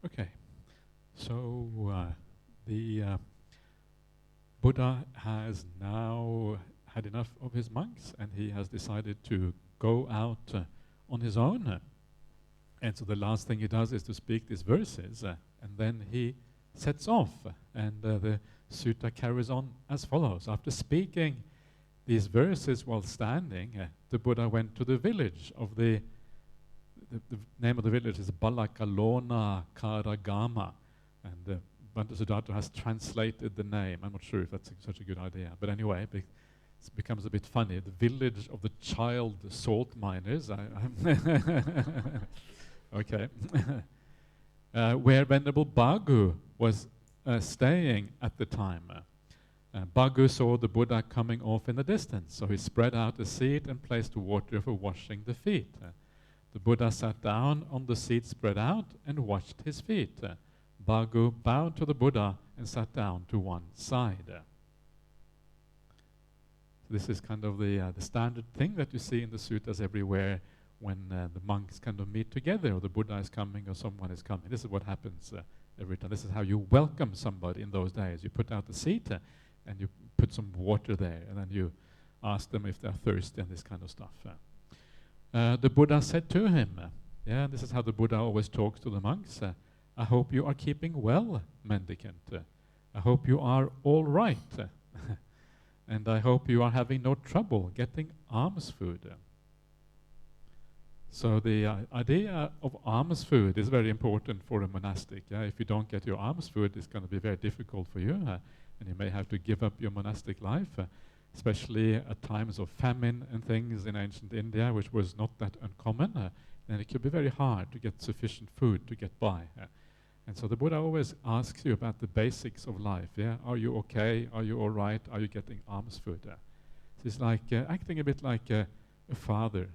Okay, so the Buddha has now had enough of his monks, and he has decided to go out on his own. And so the last thing he does is to speak these verses, and then he sets off. And the sutta carries on as follows. After speaking these verses while standing, the Buddha went to the village of the name of the village is Balakalona Karagama, and Bhante Siddhartha has translated the name. I'm not sure if that's such a good idea, but anyway, it becomes a bit funny. The village of the child salt miners. Okay. Where Venerable Bhagu was staying at the time. Bhagu saw the Buddha coming off in the distance, so he spread out a seat and placed water for washing the feet. The Buddha sat down on the seat spread out and washed his feet. Bhagu bowed to the Buddha and sat down to one side. So this is kind of the standard thing that you see in the suttas everywhere when the monks kind of meet together, or the Buddha is coming or someone is coming. This is what happens every time. This is how you welcome somebody in those days. You put out the seat and you put some water there, and then you ask them if they're thirsty and this kind of stuff. The Buddha said to him, this is how the Buddha always talks to the monks, I hope you are keeping well, mendicant. I hope you are all right. And I hope you are having no trouble getting alms food. So the idea of alms food is very important for a monastic. If you don't get your alms food, it's going to be very difficult for you, and you may have to give up your monastic life, especially at times of famine and things in ancient India, which was not that uncommon. And it could be very hard to get sufficient food to get by. And so the Buddha always asks you about the basics of life. Are you okay? Are you all right? Are you getting alms food? So it's like acting a bit like a father.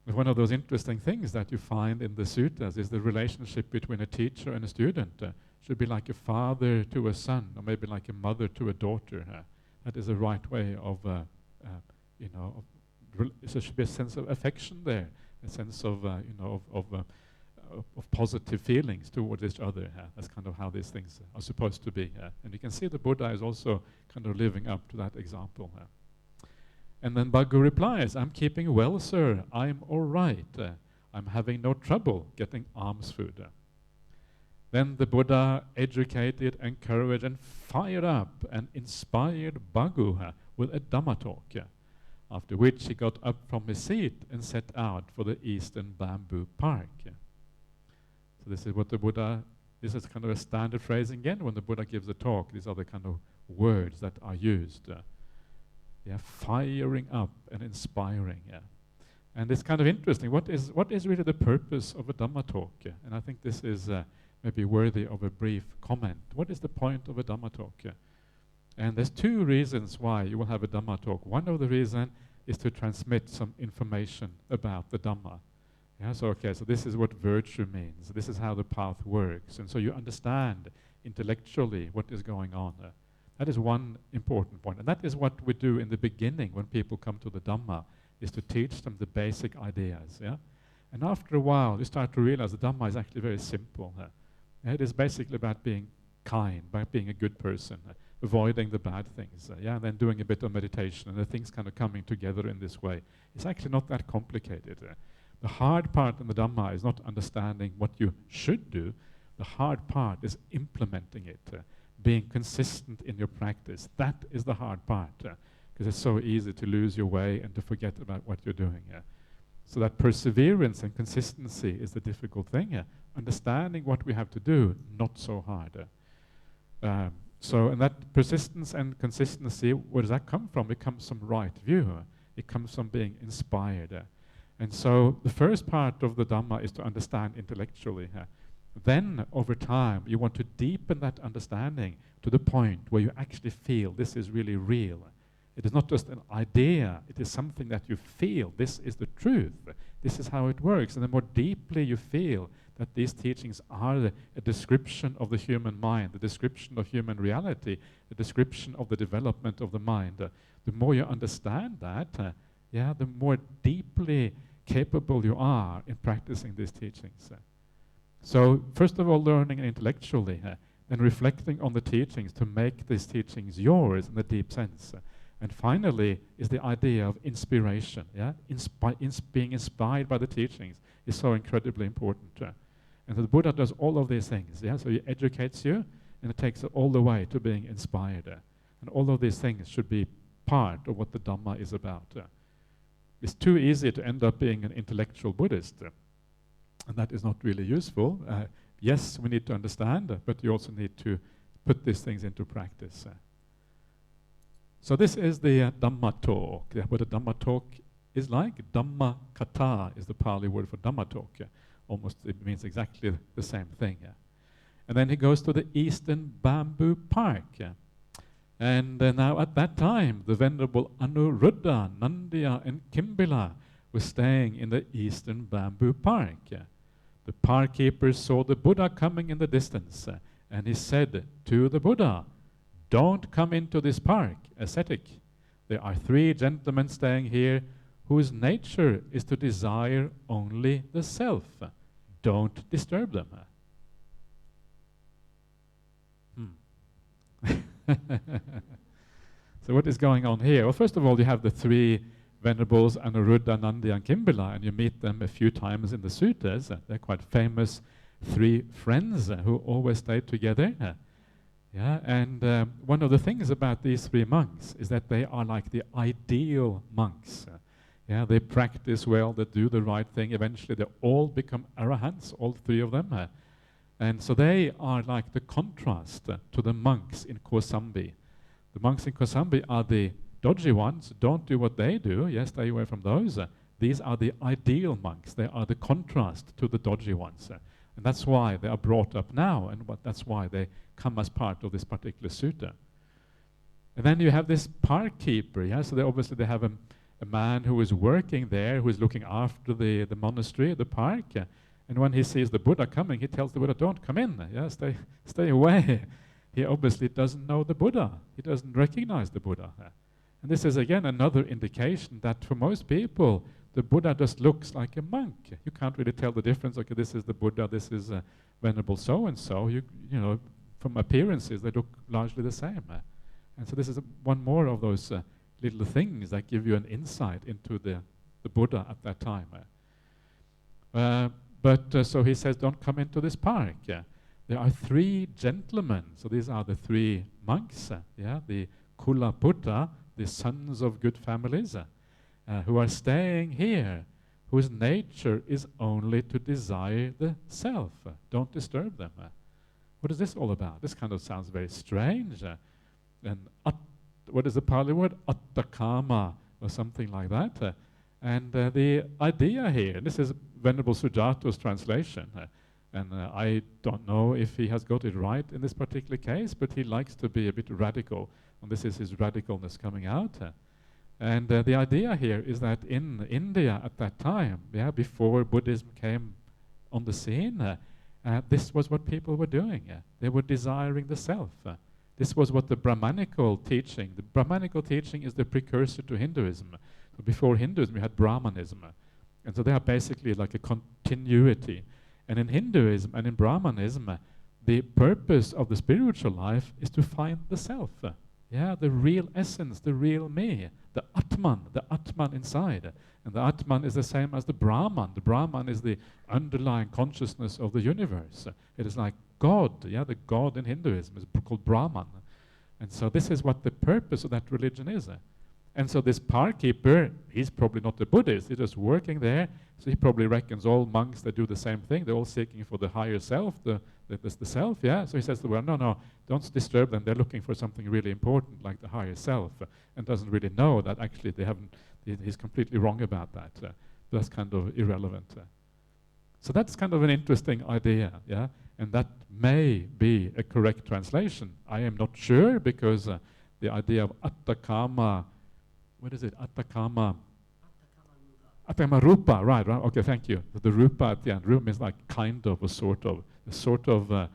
One of those interesting things that you find in the suttas is the relationship between a teacher and a student. Should be like a father to a son, or maybe like a mother to a daughter. That is the right way of, there should be a sense of affection there, a sense of, of positive feelings towards each other. That's kind of how these things are supposed to be. And you can see the Buddha is also kind of living up to that example. And then Bhagu replies, I'm keeping well, sir. I'm all right. I'm having no trouble getting alms food. Then the Buddha educated, encouraged, and fired up and inspired Bhagu with a Dhamma talk, after which he got up from his seat and set out for the Eastern Bamboo Park. So this is what the Buddha, this is kind of a standard phrase again when the Buddha gives a talk. These are the kind of words that are used. Firing up and inspiring. And it's kind of interesting. What is really the purpose of a Dhamma talk? And I think this is maybe worthy of a brief comment. What is the point of a Dhamma talk? And there's two reasons why you will have a Dhamma talk. One of the reasons is to transmit some information about the Dhamma. So this is what virtue means. This is how the path works. And so you understand intellectually what is going on. That is one important point. And that is what we do in the beginning when people come to the Dhamma, is to teach them the basic ideas. And after a while, you start to realize the Dhamma is actually very simple. It is basically about being kind, about being a good person, avoiding the bad things, and then doing a bit of meditation, and the things kind of coming together in this way. It's actually not that complicated. The hard part in the Dhamma is not understanding what you should do. The hard part is implementing it, being consistent in your practice. That is the hard part, because it's so easy to lose your way and to forget about what you're doing. So that perseverance and consistency is the difficult thing. Understanding what we have to do, not so hard. So, and that persistence and consistency, where does that come from? It comes from right view. It comes from being inspired. And so the first part of the Dhamma is to understand intellectually. Then, over time, you want to deepen that understanding to the point where you actually feel this is really real. It is not just an idea, it is something that you feel. This is the truth. This is how it works. And the more deeply you feel that these teachings are a description of the human mind, the description of human reality, the description of the development of the mind, the more you understand that, the more deeply capable you are in practicing these teachings. So, first of all, learning intellectually, and reflecting on the teachings to make these teachings yours in the deep sense. And finally, is the idea of inspiration. Being inspired by the teachings is so incredibly important. And so the Buddha does all of these things. So he educates you, and it takes it all the way to being inspired. And all of these things should be part of what the Dhamma is about. It's too easy to end up being an intellectual Buddhist, and that is not really useful. Yes, we need to understand, but you also need to put these things into practice. So this is the Dhamma talk. What a Dhamma talk is like. Dhamma kata is the Pali word for Dhamma talk. Almost, it means exactly the same thing. And then he goes to the Eastern Bamboo Park. And now at that time, the Venerable Anuruddha, Nandiya, and Kimbila were staying in the Eastern Bamboo Park. The park keeper saw the Buddha coming in the distance, and he said to the Buddha, "Don't come into this park, ascetic. There are 3 gentlemen staying here whose nature is to desire only the self. Don't disturb them." So what is going on here? Well, first of all, you have the 3 Venerables, Anuruddha, Nandi, and Kimbila, and you meet them a few times in the suttas. They're quite famous 3 friends who always stay together. And one of the things about these 3 monks is that they are like the ideal monks. They practice well, they do the right thing. Eventually, they all become arahants, all 3 of them. And so they are like the contrast to the monks in Kosambi. The monks in Kosambi are the dodgy ones. Don't do what they do. Stay away from those. These are the ideal monks. They are the contrast to the dodgy ones. And that's why they are brought up now, and that's why they come as part of this particular sutta. And then you have this park keeper. So they have a man who is working there, who is looking after the monastery, the park. And when he sees the Buddha coming, he tells the Buddha, "Don't come in. Stay away." He obviously doesn't know the Buddha. He doesn't recognize the Buddha. And this is again another indication that for most people, the Buddha just looks like a monk. You can't really tell the difference. Okay, this is the Buddha, this is Venerable so-and-so. You know, from appearances, they look largely the same. And so this is one more of those little things that give you an insight into the Buddha at that time. So he says, "Don't come into this park." There are 3 gentlemen. So these are the 3 monks, the Kula Putta, the sons of good families, who are staying here, whose nature is only to desire the self. Don't disturb them. What is this all about? This kind of sounds very strange. And what is the Pali word? Attakama, or something like that. And the idea here, this is Venerable Sujato's translation, and I don't know if he has got it right in this particular case, but he likes to be a bit radical, and this is his radicalness coming out. And the idea here is that in India at that time, before Buddhism came on the scene, this was what people were doing. They were desiring the self. This was what the Brahmanical teaching is the precursor to Hinduism. So before Hinduism, we had Brahmanism. And so they are basically like a continuity. And in Hinduism and in Brahmanism, the purpose of the spiritual life is to find the self. The real essence, the real me, the Atman inside. And the Atman is the same as the Brahman. The Brahman is the underlying consciousness of the universe. It is like God. The God in Hinduism is called Brahman. And so this is what the purpose of that religion is. And so this park keeper, he's probably not a Buddhist, he's just working there, so he probably reckons all monks that do the same thing, they're all seeking for the higher self, the self, yeah? So he says to the world, no, don't disturb them, they're looking for something really important, like the higher self, and doesn't really know that actually he's completely wrong about that. That's kind of irrelevant. So that's kind of an interesting idea, yeah? And that may be a correct translation. I am not sure, because the idea of attakama, what is it? Attakama rupa, right, okay, thank you. The rupa at the end, rupa means like kind of, a sort of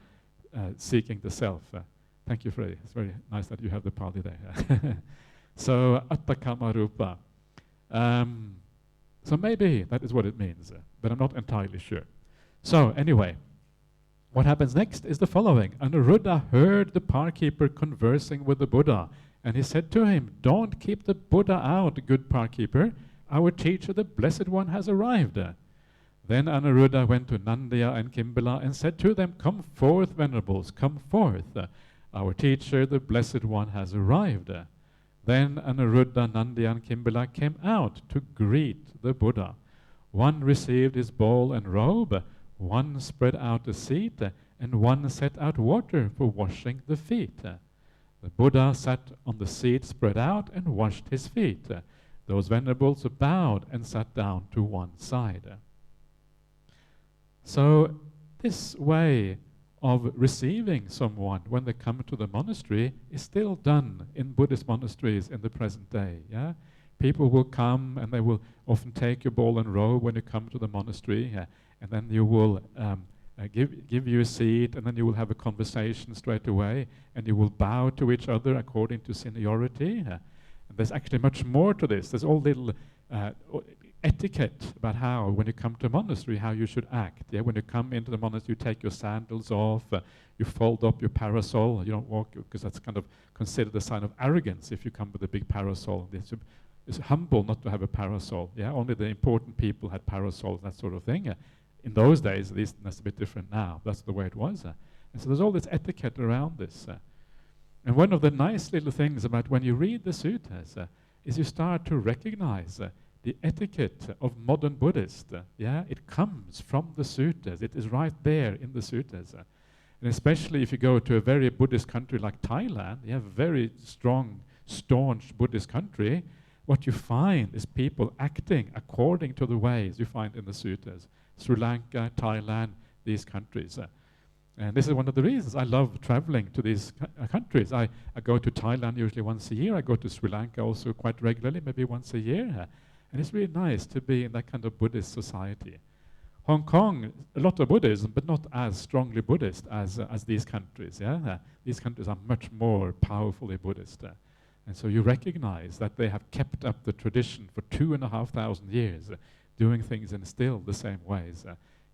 seeking the self. Thank you, Freddie. It's very nice that you have the Pali there. So, attakama rupa. So maybe that is what it means, but I'm not entirely sure. So anyway, what happens next is the following. Anuruddha heard the park keeper conversing with the Buddha, and he said to him, "Don't keep the Buddha out, good park keeper. Our teacher, the Blessed One, has arrived." Then Anuruddha went to Nandya and Kimbala and said to them, "Come forth, venerables, come forth. Our teacher, the Blessed One, has arrived." Then Anuruddha, Nandya and Kimbala came out to greet the Buddha. One received his bowl and robe, one spread out a seat, and one set out water for washing the feet. The Buddha sat on the seat spread out and washed his feet. Those venerables bowed and sat down to one side. So this way of receiving someone when they come to the monastery is still done in Buddhist monasteries in the present day. Yeah, people will come and they will often take your bowl and robe when you come to the monastery, and then you will give you a seat, and then you will have a conversation straight away, and you will bow to each other according to seniority. And there's actually much more to this. There's all little etiquette about how, when you come to a monastery, how you should act. Yeah, when you come into the monastery, you take your sandals off, you fold up your parasol. You don't walk, because that's kind of considered a sign of arrogance if you come with a big parasol. It's humble not to have a parasol. Yeah, only the important people had parasols, that sort of thing. In those days, at least, that's a bit different now. That's the way it was. And so there's all this etiquette around this. And one of the nice little things about when you read the suttas is you start to recognize the etiquette of modern Buddhists. Yeah, it comes from the suttas. It is right there in the suttas. And especially if you go to a very Buddhist country like Thailand, you have a very strong, staunch Buddhist country, what you find is people acting according to the ways you find in the suttas. Sri Lanka, Thailand, these countries. And this is one of the reasons I love traveling to these countries. I go to Thailand usually once a year. I go to Sri Lanka also quite regularly, maybe once a year. And it's really nice to be in that kind of Buddhist society. Hong Kong, a lot of Buddhism, but not as strongly Buddhist as these countries. Yeah, these countries are much more powerfully Buddhist. And so you recognize that they have kept up the tradition for 2,500 years, doing things in still the same ways.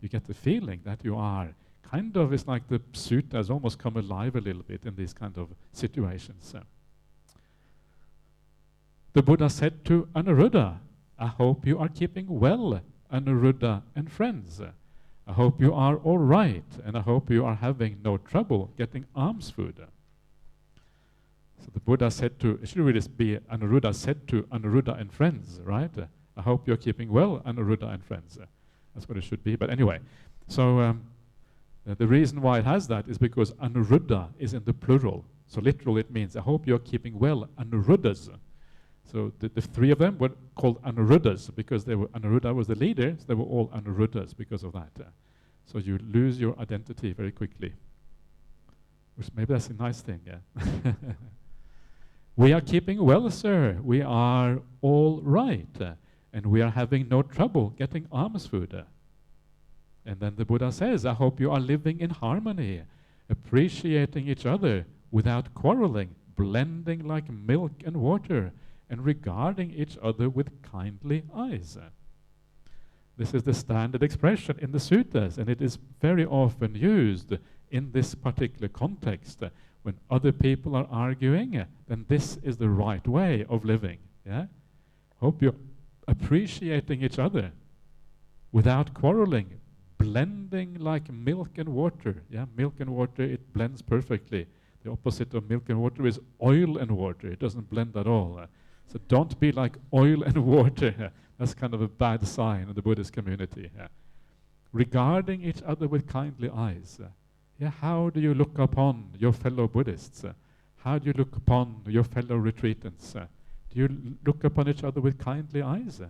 You get the feeling that you are kind of, it's like the suttas almost come alive a little bit in these kind of situations. The Buddha said to Anuruddha, "I hope you are keeping well, Anuruddha and friends. I hope you are all right, and I hope you are having no trouble getting alms food." So the Buddha said to, it should really be Anuruddha said to Anuruddha and friends, right? "I hope you're keeping well, Anuruddha and friends." That's what it should be. But anyway, so the reason why it has that is because Anuruddha is in the plural. So literally it means, "I hope you're keeping well, Anuruddhas." So the three of them were called Anuruddhas because Anuruddha was the leader, so they were all Anuruddhas because of that. So you lose your identity very quickly. Which maybe that's a nice thing, yeah. "We are keeping well, sir. We are all right. And we are having no trouble getting alms food." And then the Buddha says, "I hope you are living in harmony, appreciating each other without quarreling, blending like milk and water, and regarding each other with kindly eyes." This is the standard expression in the suttas, and it is very often used in this particular context. When other people are arguing, then this is the right way of living. Yeah? Hope you're appreciating each other without quarreling, blending like milk and water. Yeah, milk and water, it blends perfectly. The opposite of milk and water is oil and water. It doesn't blend at all. So don't be like oil and water. That's kind of a bad sign in the Buddhist community. Regarding each other with kindly eyes. How do you look upon your fellow Buddhists? How do you look upon your fellow retreatants? Do you look upon each other with kindly eyes?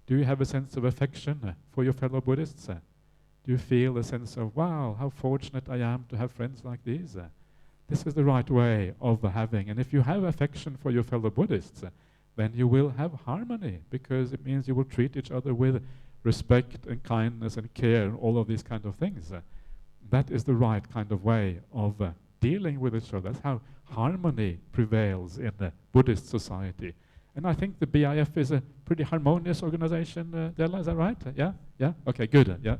Do you have a sense of affection for your fellow Buddhists? Do you feel a sense of, wow, how fortunate I am to have friends like these? This is the right way of having. And if you have affection for your fellow Buddhists, then you will have harmony, because it means you will treat each other with respect and kindness and care and all of these kind of things. That is the right kind of way of dealing with each other. That's how harmony prevails in the Buddhist society. And I think the BIF is a pretty harmonious organization, Della, is that right? Yeah? Yeah? Okay, good, yeah.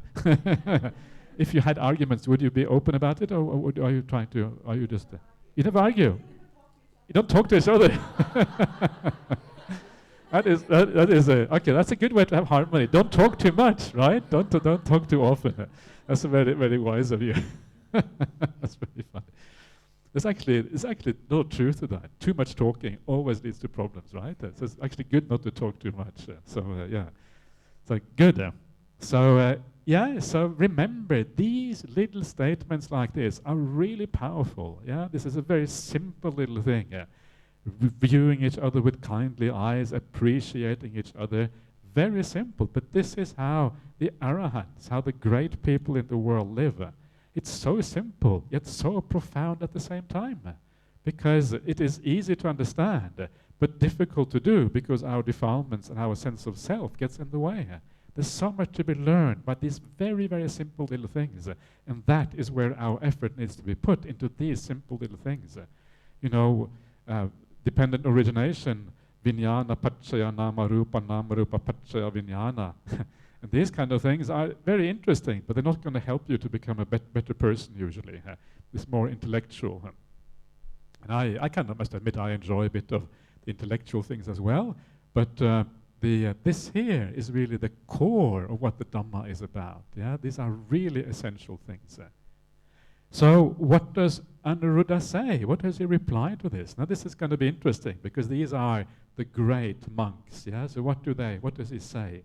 If you had arguments, would you be open about it, or are you trying to, are you just, you never argue? You don't talk to each other. That is okay. That's a good way to have harmony. Don't talk too much, right? Don't talk too often. That's very, very wise of you. That's very funny. There's actually no truth to that. Too much talking always leads to problems, right? So it's actually good not to talk too much. Yeah, so good. So remember, these little statements like this are really powerful. Yeah, this is a very simple little thing. Viewing each other with kindly eyes, appreciating each other. Very simple, but this is how the arahants, how the great people in the world live. It's so simple, yet so profound at the same time, because it is easy to understand, but difficult to do, because our defilements and our sense of self gets in the way. There's so much to be learned by these very, very simple little things, and that is where our effort needs to be put, into these simple little things. Dependent origination, vijnana paccaya nama rupa paccaya vijnana. And these kind of things are very interesting, but they're not going to help you to become a better person usually. It's more intellectual. And I kind of must admit I enjoy a bit of the intellectual things as well, but this here is really the core of what the Dhamma is about. Yeah, these are really essential things. So what does Anuruddha say? What does he reply to this? Now this is going to be interesting, because these are the great monks. Yeah, so what does he say?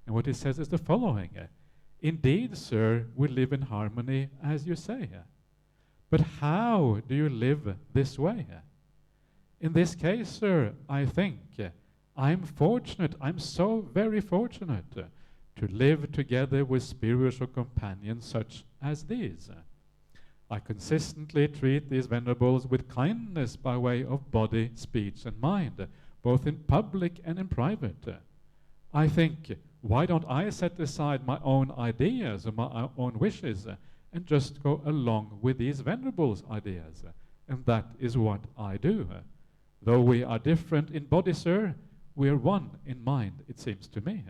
And what he says is the following. Indeed, sir, we live in harmony as you say. But how do you live this way? In this case, sir, I think I'm fortunate, I'm so very fortunate to live together with spiritual companions such as these. I consistently treat these venerables with kindness by way of body, speech, and mind, both in public and in private. I think, why don't I set aside my own ideas and my own wishes and just go along with these venerables' ideas? And that is what I do. Though we are different in body, sir, we are one in mind, it seems to me.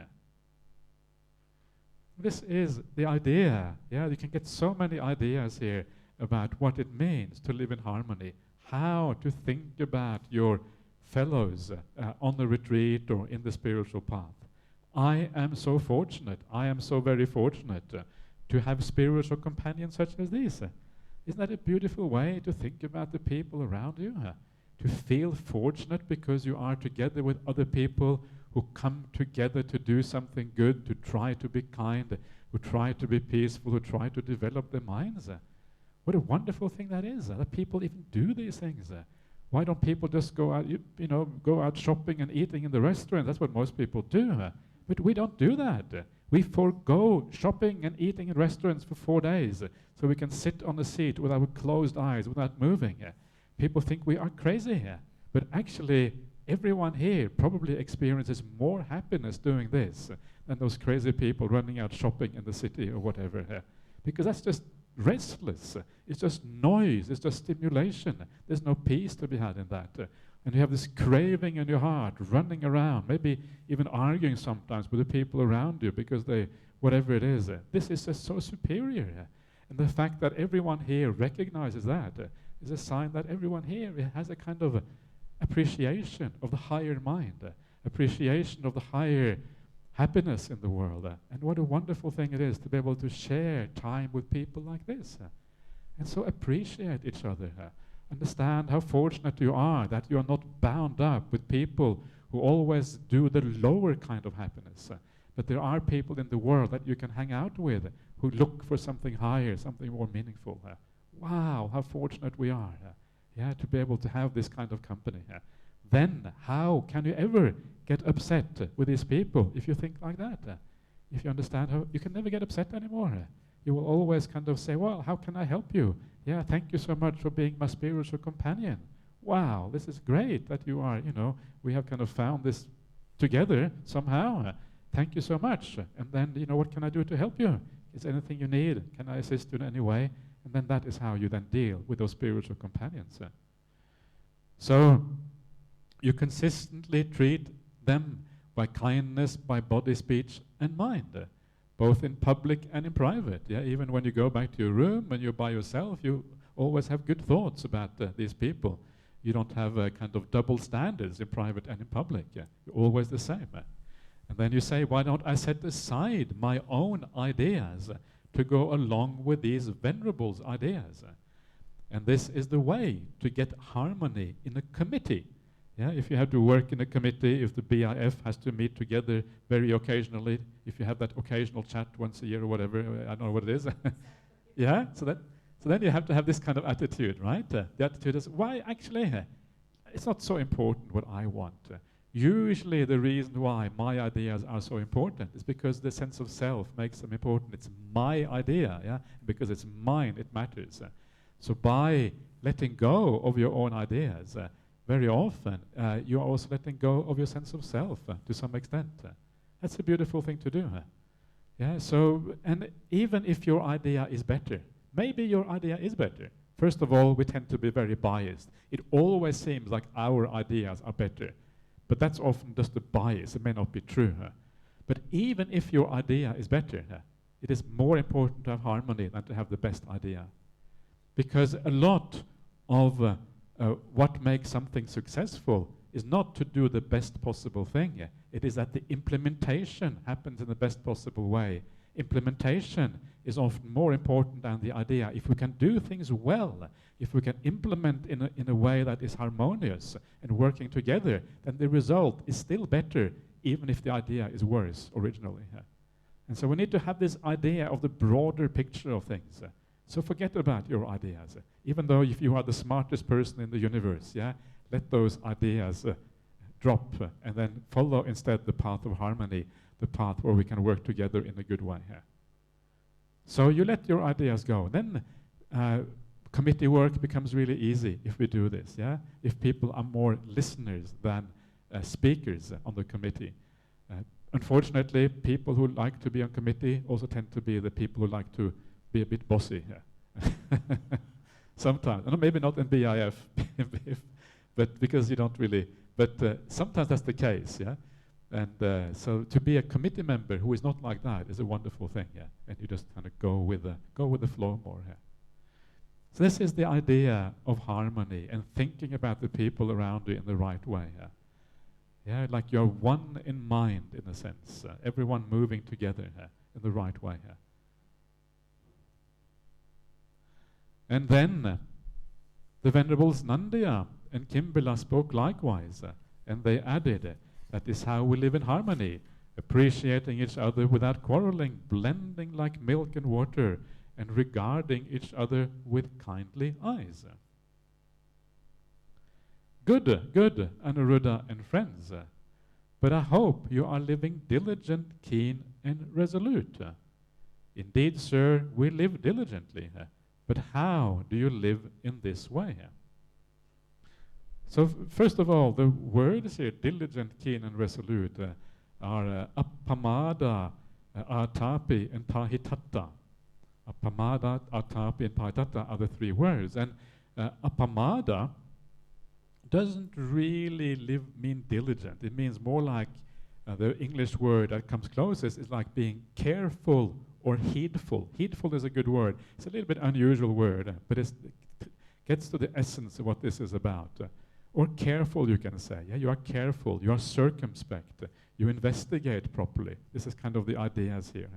This is the idea. Yeah, you can get so many ideas here about what it means to live in harmony, how to think about your fellows on the retreat or in the spiritual path. I am so fortunate, I am so very fortunate to have spiritual companions such as these. Isn't that a beautiful way to think about the people around you? To feel fortunate because you are together with other people who come together to do something good, to try to be kind, who try to be peaceful, who try to develop their minds. What a wonderful thing that is, that people even do these things. Why don't people just go out, go out shopping and eating in the restaurant? That's what most people do. But we don't do that. We forego shopping and eating in restaurants for 4 days so we can sit on a seat with our closed eyes without moving. People think we are crazy here. But actually, everyone here probably experiences more happiness doing this than those crazy people running out shopping in the city or whatever. Because that's just restless. It's just noise. It's just stimulation. There's no peace to be had in that. And you have this craving in your heart, running around, maybe even arguing sometimes with the people around you because they, whatever it is. This is just so superior. And the fact that everyone here recognizes that is a sign that everyone here has a kind of appreciation of the higher mind, appreciation of the higher happiness in the world. And what a wonderful thing it is to be able to share time with people like this. And so appreciate each other. Understand how fortunate you are that you are not bound up with people who always do the lower kind of happiness. But there are people in the world that you can hang out with who look for something higher, something more meaningful. Wow, how fortunate we are. Yeah, to be able to have this kind of company. Then how can you ever get upset with these people if you think like that? If you understand how, you can never get upset anymore. You will always kind of say, well, how can I help you? Yeah, thank you so much for being my spiritual companion. Wow, this is great that you are, we have kind of found this together somehow. Thank you so much. And then, what can I do to help you? Is there anything you need? Can I assist you in any way? And then that is how you then deal with those spiritual companions. So you consistently treat them by kindness, by body, speech, and mind, both in public and in private. Yeah, even when you go back to your room, when you're by yourself, you always have good thoughts about these people. You don't have kind of double standards in private and in public. Yeah, you're always the same. And then you say, why don't I set aside my own ideas to go along with these venerables' ideas? And this is the way to get harmony in a committee. Yeah, if you have to work in a committee, if the BIF has to meet together very occasionally, if you have that occasional chat once a year or whatever, I don't know what it is. Yeah, so then you have to have this kind of attitude, right? The attitude is, why actually, it's not so important what I want. Usually the reason why my ideas are so important is because the sense of self makes them important. It's my idea, yeah? Because it's mine, it matters. So by letting go of your own ideas, very often you are also letting go of your sense of self to some extent. That's a beautiful thing to do. Yeah, so, and even if your idea is better, maybe your idea is better. First of all, we tend to be very biased. It always seems like our ideas are better. But that's often just a bias. It may not be true. But even if your idea is better, it is more important to have harmony than to have the best idea. Because a lot of what makes something successful is not to do the best possible thing. It is that the implementation happens in the best possible way. Implementation is often more important than the idea. If we can do things well, if we can implement in a way that is harmonious and working together, then the result is still better, even if the idea is worse originally. And so we need to have this idea of the broader picture of things. So forget about your ideas. Even though if you are the smartest person in the universe, yeah, let those ideas drop and then follow instead the path of harmony, the path where we can work together in a good way. So you let your ideas go. Then committee work becomes really easy if we do this. Yeah, if people are more listeners than speakers on the committee. Unfortunately, people who like to be on committee also tend to be the people who like to be a bit bossy. Sometimes, and maybe not in BIF, but because you don't really. But sometimes that's the case. Yeah. And so to be a committee member who is not like that is a wonderful thing, yeah. And you just kind of go with the flow more. Yeah. So this is the idea of harmony and thinking about the people around you in the right way. Yeah, yeah, like you're one in mind in a sense. Everyone moving together in the right way. Yeah. And then the Venerables Nandiya and Kimbila spoke likewise, and they added. That is how we live in harmony, appreciating each other without quarreling, blending like milk and water, and regarding each other with kindly eyes. Good, Anuruddha and friends, but I hope you are living diligent, keen, and resolute. Indeed, sir, we live diligently, but how do you live in this way? So first of all, the words here, diligent, keen, and resolute, are appamada, atapi, and pahitatta. Appamada, atapi, and pahitatta are the three words. And appamada doesn't really mean diligent. It means more like the English word that comes closest is like being careful or heedful. Heedful is a good word. It's a little bit unusual word, but it gets to the essence of what this is about. Or careful, you can say. Yeah, you are careful, you are circumspect, you investigate properly. This is kind of the ideas here.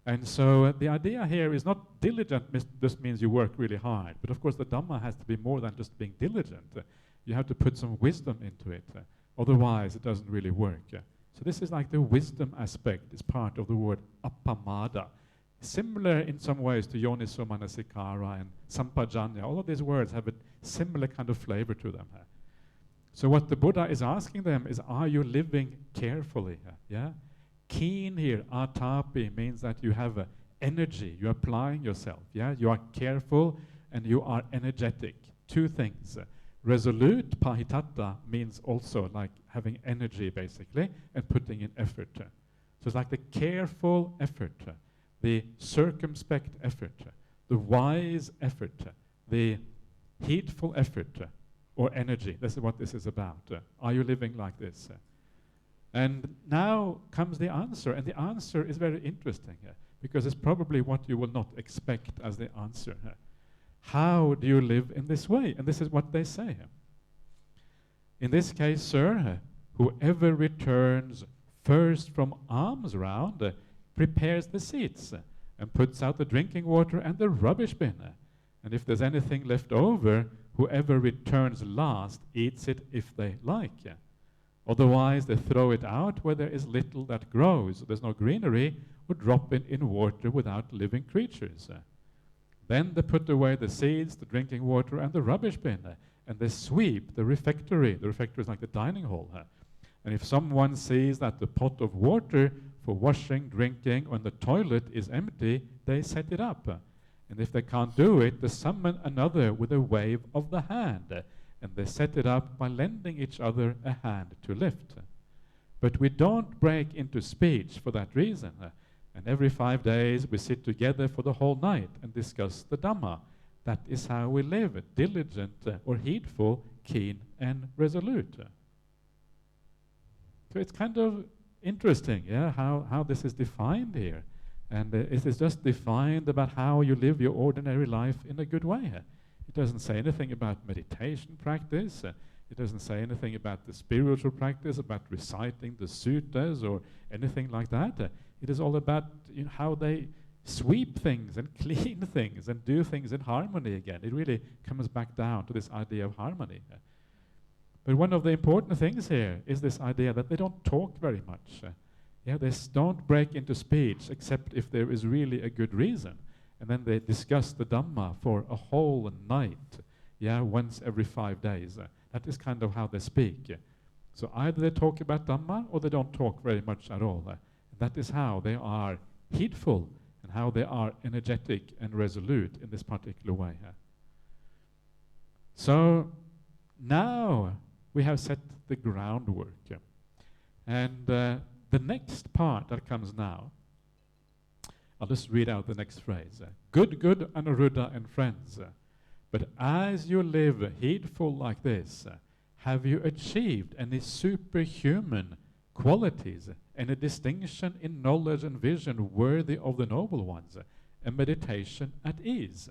And so the idea here is not diligent, just means you work really hard. But of course the Dhamma has to be more than just being diligent. You have to put some wisdom into it. Otherwise, it doesn't really work. So this is like the wisdom aspect, is part of the word appamada. Similar in some ways to yoniso manasikara and sampajanya. All of these words have a similar kind of flavor to them. So what the Buddha is asking them is, are you living carefully? Yeah? Keen here, atapi, means that you have energy, you're applying yourself. Yeah? You are careful and you are energetic. Two things. Resolute, pahitatta, means also like having energy basically and putting in effort. So it's like the careful effort, the circumspect effort, the wise effort, the heedful effort, or energy. This is what this is about. Are you living like this? And now comes the answer, and the answer is very interesting because it's probably what you will not expect as the answer. How do you live in this way? And this is what they say. In this case, sir, whoever returns first from alms round prepares the seats and puts out the drinking water and the rubbish bin. And if there's anything left over, whoever returns last eats it if they like. Otherwise, they throw it out where there is little that grows. There's no greenery, or drop it in water without living creatures. Then they put away the seeds, the drinking water, and the rubbish bin, and they sweep the refectory. The refectory is like the dining hall. And if someone sees that the pot of water for washing, drinking, or the toilet is empty, they set it up. And if they can't do it, they summon another with a wave of the hand, and they set it up by lending each other a hand to lift. But we don't break into speech for that reason. And every 5 days we sit together for the whole night and discuss the Dhamma. That is how we live, diligent or heedful, keen and resolute. So it's kind of interesting, how this is defined here. And it is just defined about how you live your ordinary life in a good way. It doesn't say anything about meditation practice. It doesn't say anything about the spiritual practice, about reciting the suttas or anything like that. It is all about how they sweep things and clean things and do things in harmony again. It really comes back down to this idea of harmony. But one of the important things here is this idea that they don't talk very much. They don't break into speech except if there is really a good reason. And then they discuss the Dhamma for a whole night, once every 5 days. That is kind of how they speak. So either they talk about Dhamma or they don't talk very much at all. That is how they are heedful and how they are energetic and resolute in this particular way. So now we have set the groundwork. And the next part that comes now, I'll just read out the next phrase. Good, Anuruddha and friends, but as you live heedful like this, have you achieved any superhuman qualities, any distinction in knowledge and vision worthy of the noble ones, and meditation at ease?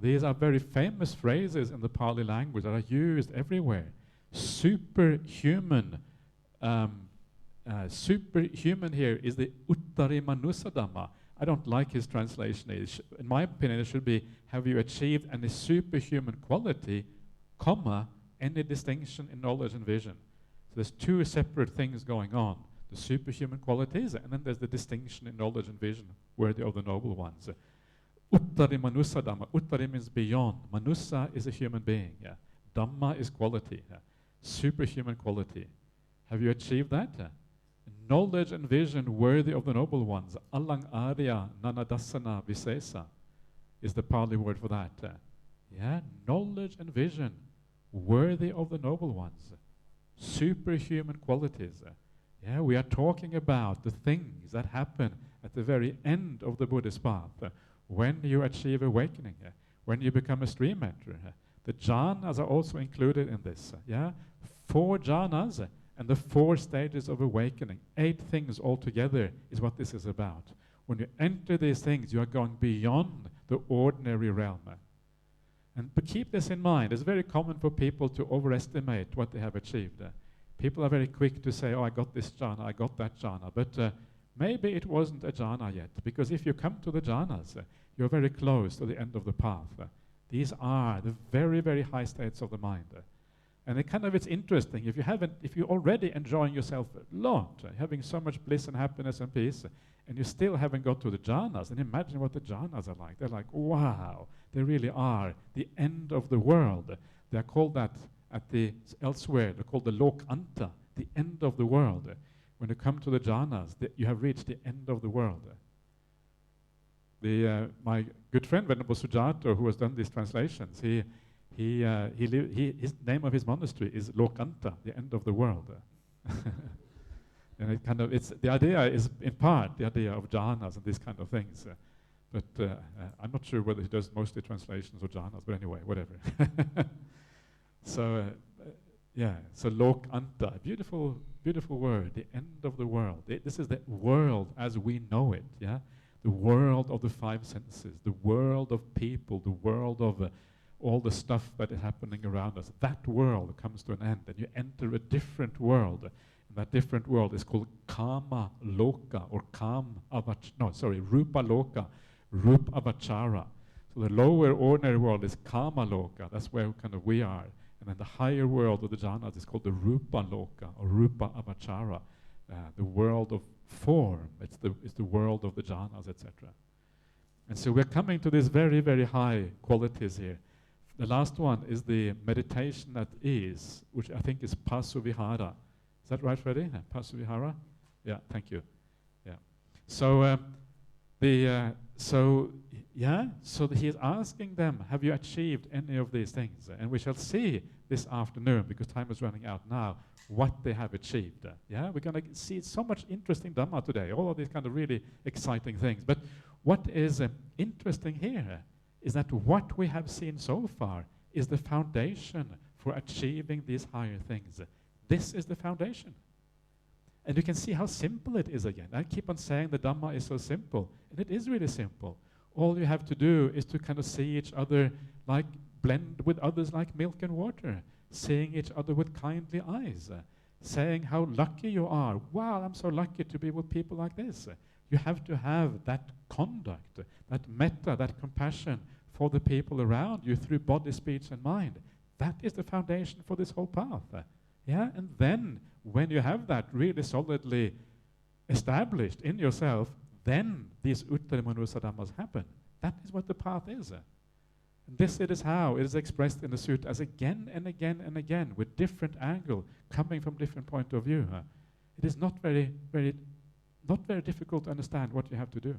These are very famous phrases in the Pali language that are used everywhere. Superhuman. Superhuman here is the Uttari Manusa Dhamma. I don't like his translation. In my opinion, it should be, have you achieved any superhuman quality, comma, any distinction in knowledge and vision? So there's two separate things going on. The superhuman qualities, and then there's the distinction in knowledge and vision, worthy of the noble ones. Uttari Manusa Dhamma. Uttari means beyond. Manusa is a human being. Dhamma is quality. Superhuman quality. Have you achieved that? Knowledge and vision worthy of the noble ones. Alang Arya Nanadasana Visesa is the Pali word for that. Knowledge and vision worthy of the noble ones. Superhuman qualities. We are talking about the things that happen at the very end of the Buddhist path. When you achieve awakening, when you become a stream enterer. The jhanas are also included in this. 4 jhanas and the 4 stages of awakening. 8 things altogether is what this is about. When you enter these things, you are going beyond the ordinary realm. But keep this in mind. It's very common for people to overestimate what they have achieved. People are very quick to say, oh, I got this jhana, I got that jhana. But maybe it wasn't a jhana yet. Because if you come to the jhanas, you're very close to the end of the path. These are the very, very high states of the mind. And it's interesting, if you're already enjoying yourself a lot, having so much bliss and happiness and peace, and you still haven't got to the jhanas, and imagine what the jhanas are like. They're like, wow, they really are the end of the world. They are called that elsewhere, they're called the lok anta, the end of the world. When you come to the jhanas, you have reached the end of the world. My good friend Venerable Sujato, who has done these translations, his name of his monastery is Lokanta, the end of the world. And the idea is in part the idea of jhanas and these kind of things. But I'm not sure whether he does mostly translations or jhanas, but anyway, whatever. So Lokanta, beautiful, beautiful word, the end of the world. This is the world as we know it, yeah? The world of the five senses, the world of people, the world of all the stuff that is happening around us. That world comes to an end, and you enter a different world. And that different world is called Kama Loka, or Rupa Loka, Rupa Avachara. So the lower ordinary world is Kama Loka, that's where we are. And then the higher world of the jhanas is called the Rupa Loka, or Rupa Avachara, the world of form. It's the world of the jhanas, etc. And so we're coming to these very, very high qualities here. The last one is the meditation at ease, which I think is Pasuvihara. Is that right, Freddie? Pasuvihara? Yeah, thank you. Yeah. So he is asking them, have you achieved any of these things? And we shall see this afternoon, because time is running out now, what they have achieved. Yeah, we're going to see so much interesting Dhamma today, all of these kind of really exciting things. But what is interesting here is that what we have seen so far is the foundation for achieving these higher things. This is the foundation. And you can see how simple it is again. I keep on saying the Dhamma is so simple, and it is really simple. All you have to do is to see each other blend with others like milk and water, seeing each other with kindly eyes, saying how lucky you are. Wow, I'm so lucky to be with people like this. You have to have that conduct, that metta, that compassion for the people around you through body, speech, and mind. That is the foundation for this whole path. Yeah, and then when you have that really solidly established in yourself, then these Uttaramanusha Dhammas happen. That is what the path is. And this it is how it is expressed in the Sutta as again and again and again with different angle, coming from different point of view. It is not very difficult to understand what you have to do.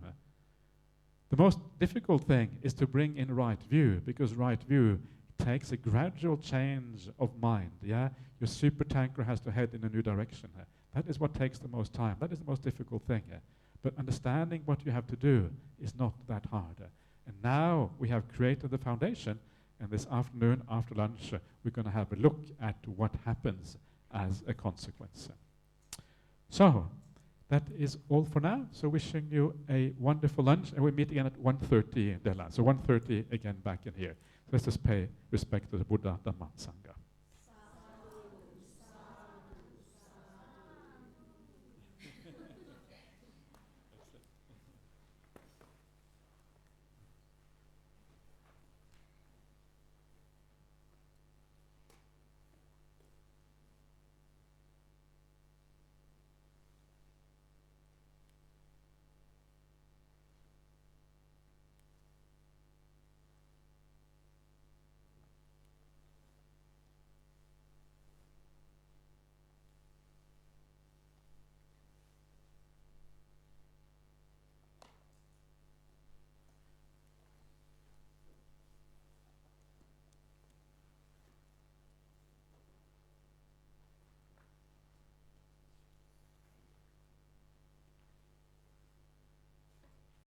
The most difficult thing is to bring in right view, because right view takes a gradual change of mind. Yeah, your super tanker has to head in a new direction. That is what takes the most time. That is the most difficult thing. But understanding what you have to do is not that hard. And now we have created the foundation, and this afternoon after lunch we're going to have a look at what happens as a consequence. So that is all for now. So wishing you a wonderful lunch, and we meet again at 1:30 Dela. So 1:30 again back in here. Let's just pay respect to the Buddha, Dhamma, Sangha.